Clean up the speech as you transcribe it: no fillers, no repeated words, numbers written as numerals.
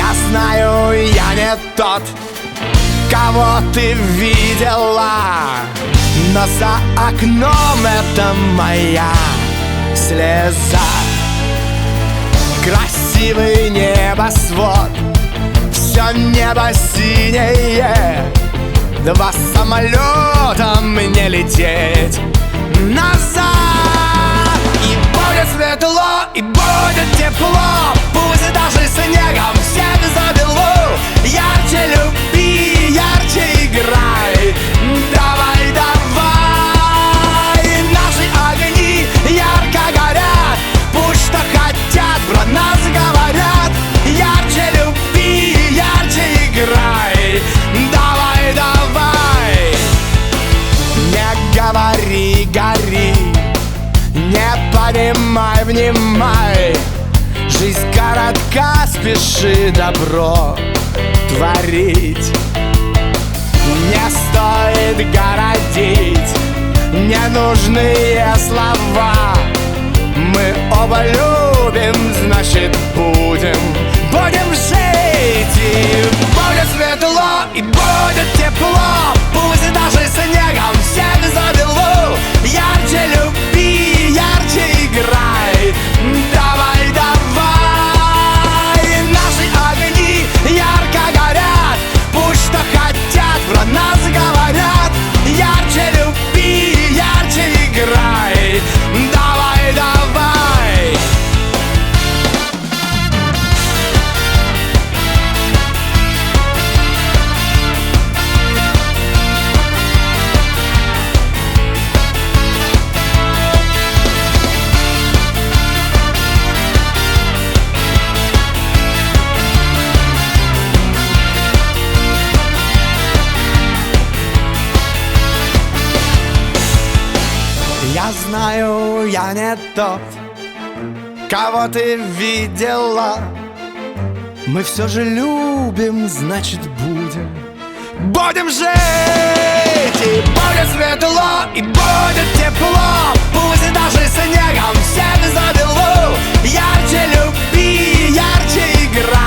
Я знаю, я не тот, кого ты видела, но за окном это моя слеза. Красивый небосвод, все небо синее, два самолета мне лететь назад. И будет светло, и будет тепло, пусть даже снегом всех забело. Ярче люби, ярче играй, давай, давай. Наши огни ярко горят, пусть что хотят про нас говорят. Ярче люби, ярче играй, давай, давай. Не говори, гори, не понимай, внимай. Жизнь коротка, спеши добро творить. Не стоит городить ненужные слова. Мы оба любим, значит будем жить. И будет светло, и будет тепло, пусть даже снегом всех забело. Ярче люби, ярче играй, давай, давай. Наши огни ярко горят, пусть что хотят про нас говорят. Ярче люби, ярче играй, давай, давай. Я знаю, я не тот, кого ты видела. Мы все же любим, значит будем жить. И будет светло, и будет тепло, пусть даже снегом всех забело. Ярче люби, ярче играй.